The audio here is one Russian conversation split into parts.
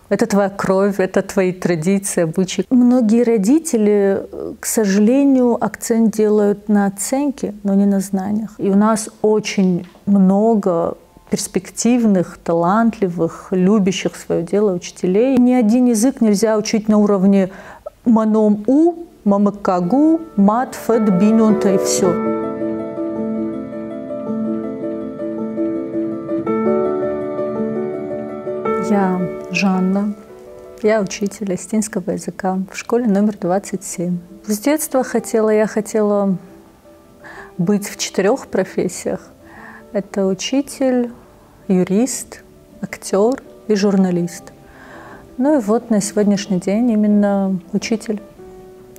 Это твоя кровь, это твои традиции, обычаи. Многие родители, к сожалению, акцент делают на оценке, но не на знаниях. И у нас очень много перспективных, талантливых, любящих свое дело учителей. Ни один язык нельзя учить на уровне маном-у, мамыкагу, мат, фэд, бинунта и все. Я Жанна, я учитель астинского языка в школе номер 27. С детства я хотела быть в 4 профессиях. Это учитель, юрист, актер и журналист. Ну и вот на сегодняшний день именно учитель.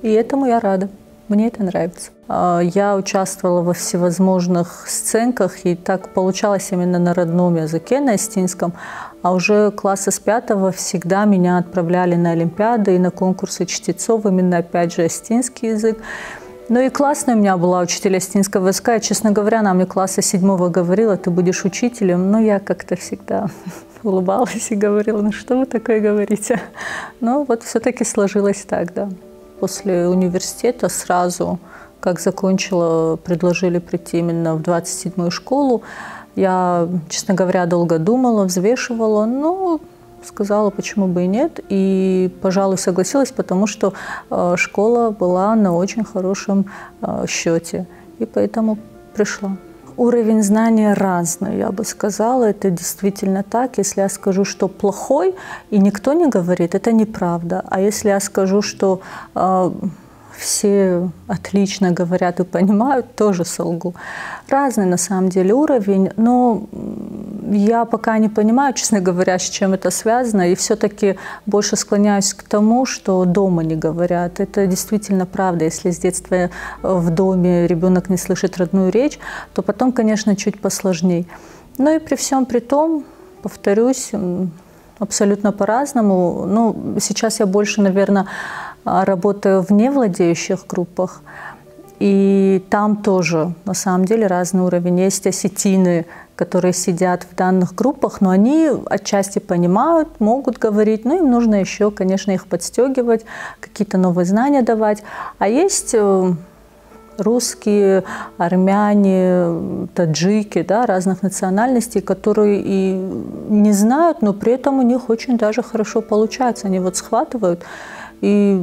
И этому я рада. Мне это нравится. Я участвовала во всевозможных сценках, и так получалось именно на родном языке, на астинском. А уже класса с 5 всегда меня отправляли на олимпиады и на конкурсы чтецов, именно опять же астинский язык. Ну и классная у меня была учитель астинского языка. И, честно говоря, она мне класса 7 говорила: ты будешь учителем. Но я как-то всегда улыбалась и говорила: ну что вы такое говорите? Но вот все-таки сложилось так, да. После университета сразу, как закончила, предложили прийти именно в 27-ю школу. Я, честно говоря, долго думала, взвешивала, но сказала, почему бы и нет. И, пожалуй, согласилась, потому что школа была на очень хорошем счете. И поэтому пришла. Уровень знания разный, я бы сказала. Это действительно так. Если я скажу, что плохой, и никто не говорит, это неправда. А если я скажу, что все отлично говорят и понимают, тоже солгу. Разный на самом деле уровень, но я пока не понимаю, честно говоря, с чем это связано, и все-таки больше склоняюсь к тому, что дома не говорят. Это действительно правда. Если с детства в доме ребенок не слышит родную речь, то потом, конечно, чуть посложнее. Но и при всем при том, повторюсь, абсолютно по-разному. Ну, сейчас я больше, наверное, работаю в невладеющих группах, и там тоже, на самом деле, разный уровень. Есть осетины, которые сидят в данных группах, но они отчасти понимают, могут говорить, но им нужно еще, конечно, их подстегивать, какие-то новые знания давать. А есть русские, армяне, таджики, да, разных национальностей, которые и не знают, но при этом у них очень даже хорошо получается. Они вот схватывают, и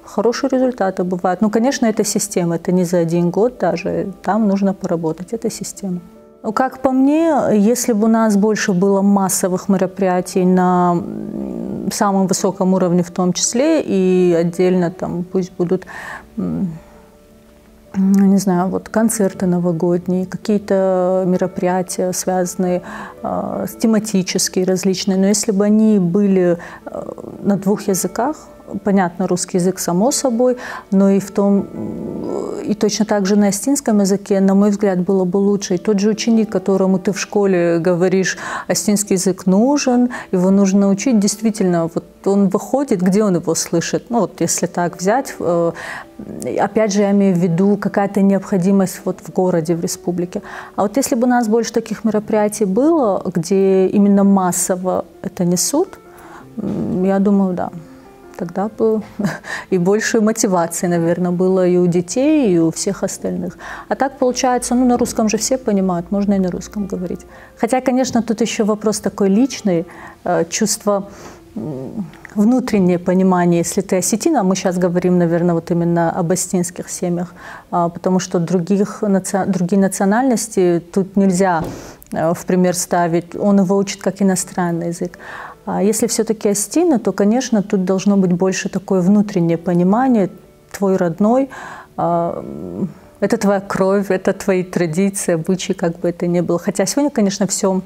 хорошие результаты бывают. Ну, конечно, это система, это не за 1 год даже, там нужно поработать, это система. Ну, как по мне, если бы у нас больше было массовых мероприятий на самом высоком уровне в том числе, и отдельно там пусть будут, не знаю, вот концерты новогодние, какие-то мероприятия, связанные тематические, различные. Но если бы они были на 2 языках, понятно, русский язык само собой, но и и точно так же на астинском языке, на мой взгляд, было бы лучше. И тот же ученик, которому ты в школе говоришь, астинский язык нужен, его нужно научить, действительно, вот он выходит, где он его слышит? Ну вот если так взять, опять же, я имею в виду какая-то необходимость вот в городе, в республике. А вот если бы у нас больше таких мероприятий было, где именно массово это несут, я думаю, да. Тогда бы и больше мотивации, наверное, было и у детей, и у всех остальных. А так получается, ну, на русском же все понимают, можно и на русском говорить. Хотя, конечно, тут еще вопрос такой личный, чувство, внутреннее понимание. Если ты осетин, а мы сейчас говорим, наверное, вот именно об астинских семьях, потому что другие национальности тут нельзя в пример ставить, он его учит как иностранный язык. А если все-таки астины, то, конечно, тут должно быть больше такое внутреннее понимание, твой родной, это твоя кровь, это твои традиции, обычаи, как бы это ни было. Хотя сегодня, конечно, все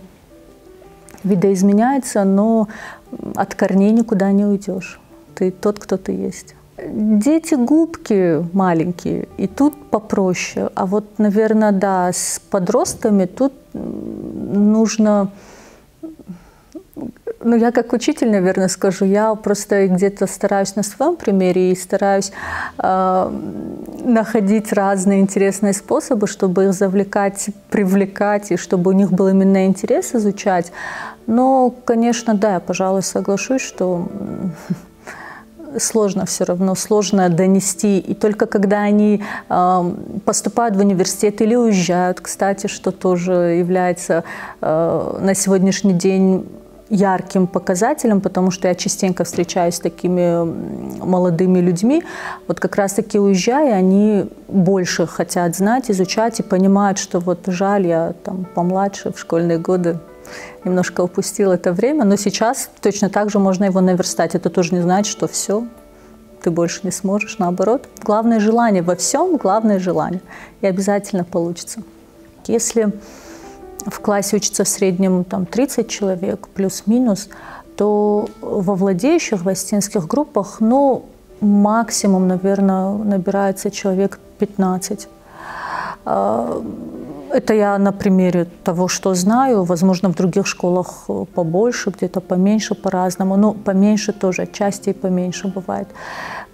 видоизменяется, но от корней никуда не уйдешь. Ты тот, кто ты есть. Дети губки маленькие, и тут попроще. А вот, наверное, да, с подростками тут нужно Ну, я как учитель, наверное, скажу, я просто где-то стараюсь на своем примере и стараюсь находить разные интересные способы, чтобы их завлекать, привлекать, и чтобы у них был именно интерес изучать. Но, конечно, да, я, пожалуй, соглашусь, что сложно все равно, сложно донести. И только когда они поступают в университет или уезжают, кстати, что тоже является на сегодняшний день ярким показателем, потому что я частенько встречаюсь с такими молодыми людьми. Вот как раз-таки уезжая, они больше хотят знать, изучать и понимают, что вот жаль, я там помладше, в школьные годы немножко упустил это время, но сейчас точно так же можно его наверстать. Это тоже не значит, что все, ты больше не сможешь, наоборот. Главное желание во всем, главное желание. И обязательно получится. Если в классе учится в среднем там, 30 человек, плюс-минус, то во владеющих, в осетинских группах, ну, максимум, наверное, набирается человек 15. Это я на примере того, что знаю. Возможно, в других школах побольше, где-то поменьше, по-разному. Но поменьше тоже, отчасти и поменьше бывает.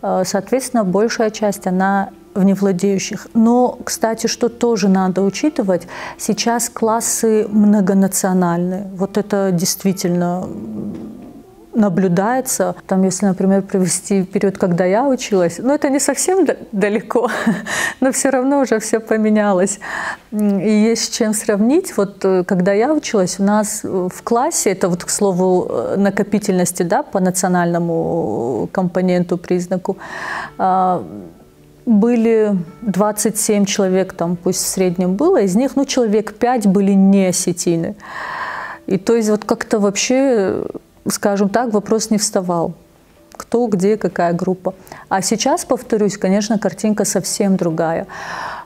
Соответственно, большая часть, она в невладеющих. Но, кстати, что тоже надо учитывать, сейчас классы многонациональные. Вот это действительно наблюдается. Там, если, например, привести период, когда я училась, ну, это не совсем далеко, но все равно уже все поменялось. И есть с чем сравнить. Вот когда я училась, у нас в классе, это вот, к слову, накопительности, да, по национальному компоненту, признаку, были 27 человек, там, пусть в среднем было, из них, ну, человек 5 были не осетины. И то есть вот как-то вообще, скажем так, вопрос не вставал. Кто, где, какая группа. А сейчас, повторюсь, конечно, картинка совсем другая.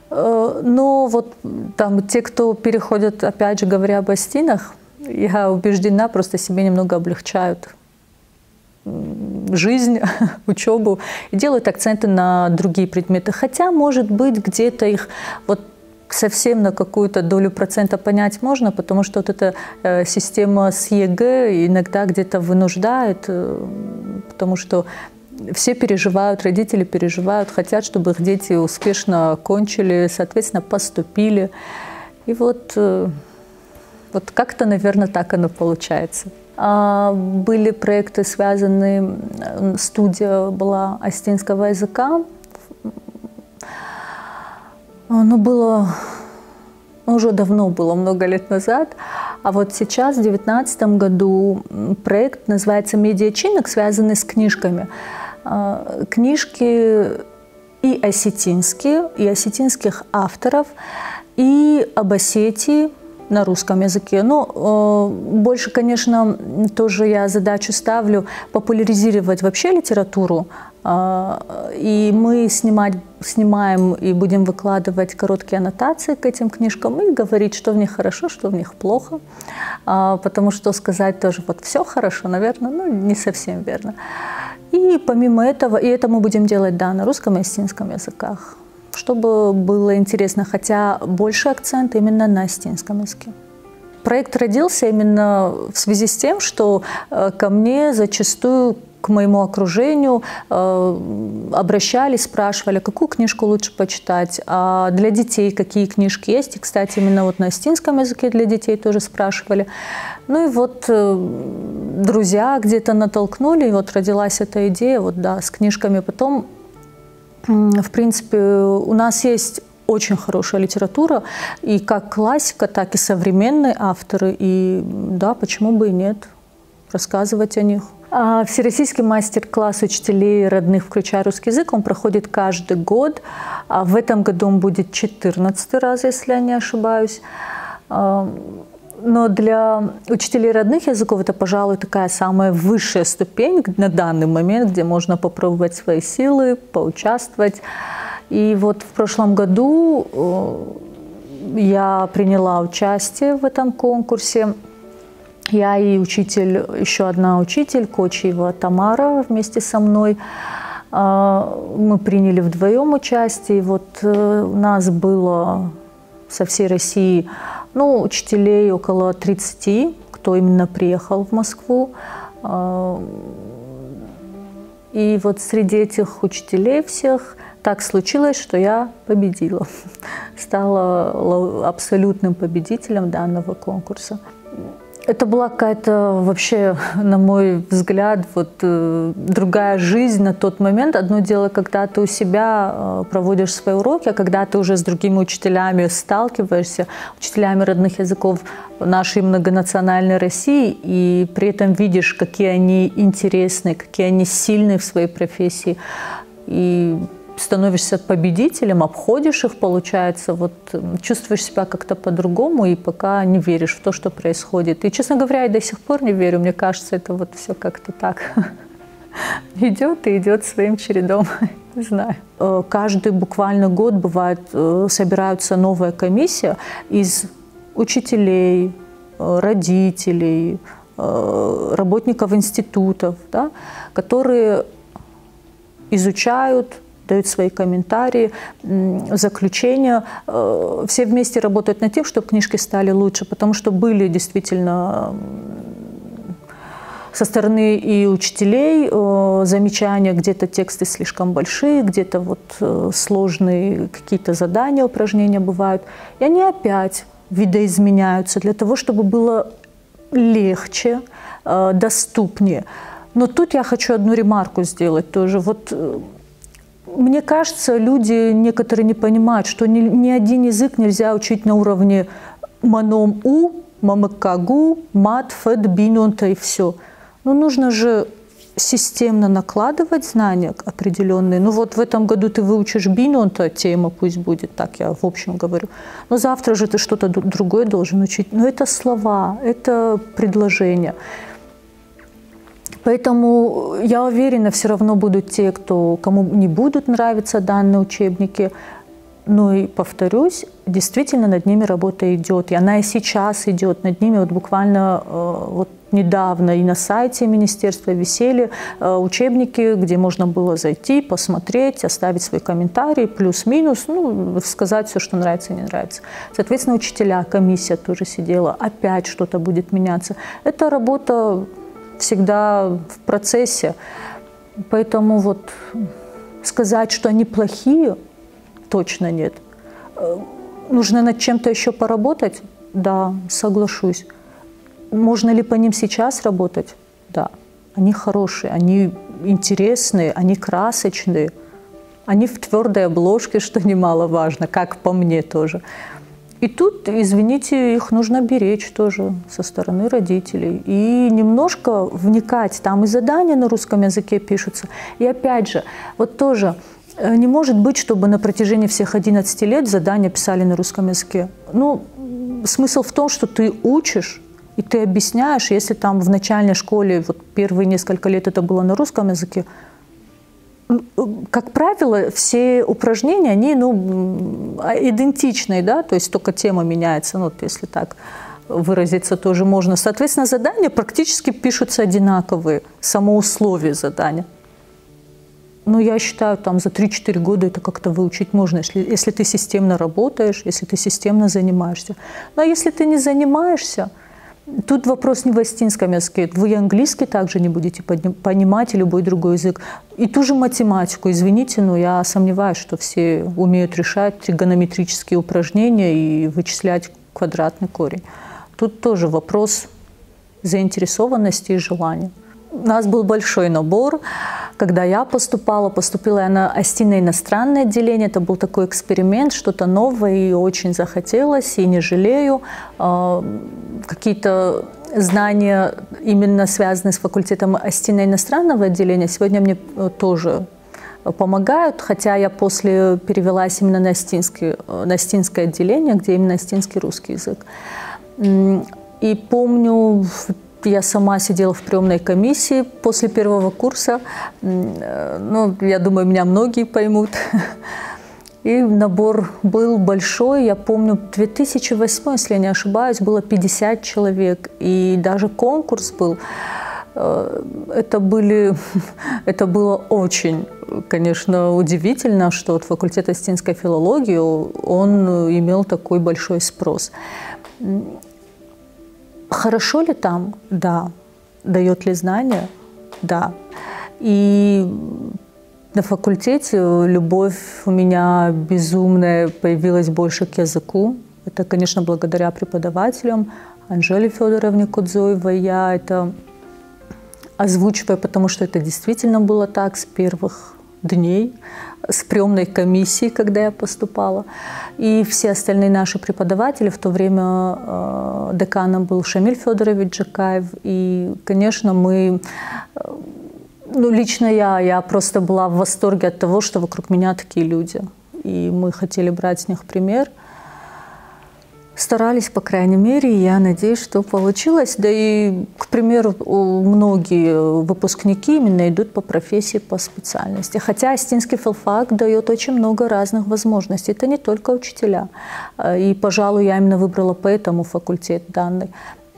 Но вот там те, кто переходят, опять же, говоря об осетинах, я убеждена, просто себе немного облегчают жизнь, учебу и делают акценты на другие предметы. Хотя, может быть, где-то их вот совсем на какую-то долю процента понять можно, потому что вот эта система с ЕГЭ иногда где-то вынуждает, потому что все переживают, родители переживают, хотят, чтобы их дети успешно кончили, соответственно, поступили. И вот как-то, наверное, так оно получается. Были проекты, связанные, студия была осетинского языка. Ну, было, уже давно было, много лет назад. А вот сейчас, в 2019 году, проект называется «Медиачинок», связанный с книжками. Книжки и осетинские, и осетинских авторов, и об Осетии на русском языке. Но больше, конечно, тоже я задачу ставлю популяризировать вообще литературу. И мы снимаем и будем выкладывать короткие аннотации к этим книжкам и говорить, что в них хорошо, что в них плохо. Потому что сказать тоже вот все хорошо, наверное, ну не совсем верно. И помимо этого, и это мы будем делать, да, на русском и осетинском языках, чтобы было интересно, хотя больше акцент именно на осетинском языке. Проект родился именно в связи с тем, что ко мне зачастую, к моему окружению обращались, спрашивали, какую книжку лучше почитать, а для детей какие книжки есть. И, кстати, именно вот на осетинском языке для детей тоже спрашивали. Ну и вот друзья где-то натолкнули, и вот родилась эта идея, вот да, с книжками. Потом, в принципе, у нас есть очень хорошая литература, и как классика, так и современные авторы. И да, почему бы и нет, рассказывать о них. Всероссийский мастер-класс учителей родных, включая русский язык, он проходит каждый год. В этом году он будет 14-й раз, если я не ошибаюсь. Но для учителей родных языков это, пожалуй, такая самая высшая ступень на данный момент, где можно попробовать свои силы, поучаствовать. И вот в прошлом году я приняла участие в этом конкурсе. Я и учитель, еще одна учитель, Кочиева Тамара, вместе со мной. Мы приняли вдвоем участие. И вот у нас было со всей России, ну, учителей около 30, кто именно приехал в Москву. Москву. И вот среди этих учителей всех так случилось, что я победила. Стала абсолютным победителем данного конкурса. Это была какая-то вообще, на мой взгляд, вот другая жизнь на тот момент. Одно дело, когда ты у себя проводишь свои уроки, а когда ты уже с другими учителями сталкиваешься, учителями родных языков нашей многонациональной России, и при этом видишь, какие они интересные, какие они сильные в своей профессии. И становишься победителем, обходишь их, получается, вот чувствуешь себя как-то по-другому и пока не веришь в то, что происходит. И, честно говоря, я до сих пор не верю. Мне кажется, это вот все как-то так идет и идет своим чередом. Не знаю. Каждый буквально год бывает, собирается новая комиссия из учителей, родителей, работников институтов, да, которые изучают, дают свои комментарии, заключения. Все вместе работают над тем, чтобы книжки стали лучше, потому что были действительно со стороны и учителей замечания, где-то тексты слишком большие, где-то вот сложные какие-то задания, упражнения бывают. И они опять видоизменяются для того, чтобы было легче, доступнее. Но тут я хочу одну ремарку сделать тоже. Вот мне кажется, люди некоторые не понимают, что ни один язык нельзя учить на уровне маном-у, мамыкагу, мат, фэд, бинунта и все. Но нужно же системно накладывать знания определенные. Ну вот в этом году ты выучишь бинунта, тема пусть будет, так я в общем говорю. Но завтра же ты что-то другое должен учить. Но это слова, это предложения. Поэтому я уверена, все равно будут те, кому не будут нравиться данные учебники. Ну и повторюсь, действительно над ними работа идет. И она и сейчас идет над ними. Вот буквально вот недавно и на сайте министерства висели учебники, где можно было зайти, посмотреть, оставить свой комментарий, плюс-минус, ну, сказать все, что нравится и не нравится. Соответственно, учителя, комиссия тоже сидела. Опять что-то будет меняться. Это работа всегда в процессе. Поэтому вот сказать, что они плохие, точно нет. Нужно над чем-то еще поработать? Да, соглашусь. Можно ли по ним сейчас работать? Да. Они хорошие, они интересные, они красочные. Они в твердой обложке, что немаловажно, как по мне тоже. И тут, извините, их нужно беречь тоже со стороны родителей. И немножко вникать. Там и задания на русском языке пишутся. И опять же, вот тоже не может быть, чтобы на протяжении всех 11 лет задания писали на русском языке. Ну, смысл в том, что ты учишь, и ты объясняешь, если там в начальной школе вот первые несколько лет это было на русском языке, как правило, все упражнения, они идентичные, да, то есть только тема меняется, ну, если так выразиться тоже можно. Соответственно, задания практически пишутся одинаковые, само условие задания. Но я считаю, там за 3-4 года это как-то выучить можно, если ты системно работаешь, если ты системно занимаешься. Ну, а если ты не занимаешься, тут вопрос не в астинском языке. Вы и английский также не будете понимать, и любой другой язык. И ту же математику, извините, но я сомневаюсь, что все умеют решать тригонометрические упражнения и вычислять квадратный корень. Тут тоже вопрос заинтересованности и желания. У нас был большой набор. Когда я поступила я на астинно-иностранное отделение. Это был такой эксперимент, что-то новое, и очень захотелось, и не жалею. Какие-то знания, именно связанные с факультетом астинно-иностранного отделения, сегодня мне тоже помогают, хотя я после перевелась именно на астинское отделение, где именно астинский русский язык. И помню, я сама сидела в приемной комиссии после первого курса. Ну, я думаю, меня многие поймут. И набор был большой. Я помню, 2008, если я не ошибаюсь, было 50 человек. И даже конкурс был. Это было очень, конечно, удивительно, что вот факультет астинской филологии, он имел такой большой спрос. Хорошо ли там? Да. дает ли знания? Да. И на факультете любовь у меня безумная появилась больше к языку. Это, конечно, благодаря преподавателям Анжеле Федоровне Кудзоевой. Я это озвучиваю, потому что это действительно было так с первых дней, с приемной комиссии, когда я поступала. И все остальные наши преподаватели, в то время деканом был Шамиль Федорович Джакаев. И, конечно, лично я просто была в восторге от того, что вокруг меня такие люди. И мы хотели брать с них пример. Старались, по крайней мере, и я надеюсь, что получилось. Да и, к примеру, многие выпускники именно идут по профессии, по специальности. Хотя Остинский филфак дает очень много разных возможностей. Это не только учителя. И, пожалуй, я именно выбрала поэтому факультет данный.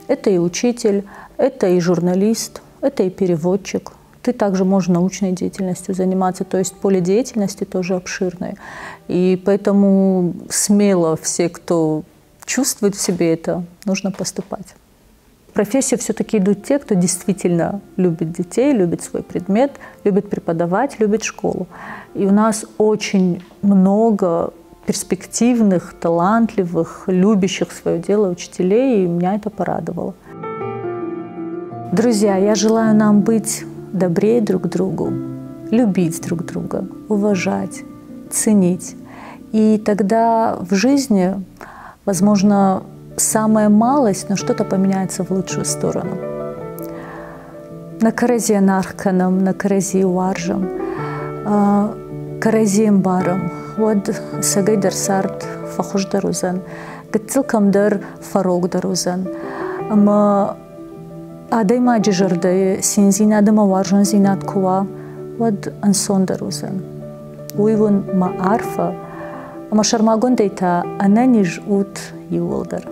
Это и учитель, это и журналист, это и переводчик. Ты также можешь научной деятельностью заниматься, то есть поле деятельности тоже обширное. И поэтому смело все, кто чувствует в себе это, нужно поступать. В профессию все-таки идут те, кто действительно любит детей, любит свой предмет, любит преподавать, любит школу. И у нас очень много перспективных, талантливых, любящих свое дело учителей, и меня это порадовало. Друзья, я желаю нам быть добрее друг к другу, любить друг друга, уважать, ценить. И тогда в жизни, возможно, самая малость, но что-то поменяется в лучшую сторону. На каразе нарканом, на каразе уаржем, каразем баром, вот сагай дарсарт фахуш дарузан, гцилкам дар фарог дарузан. Адай маджижарды синзин адама варжан зинат кува, вот ансон дарузан. Уйвун ма арфа, ама шармагон дейта ананиж ут юлдар.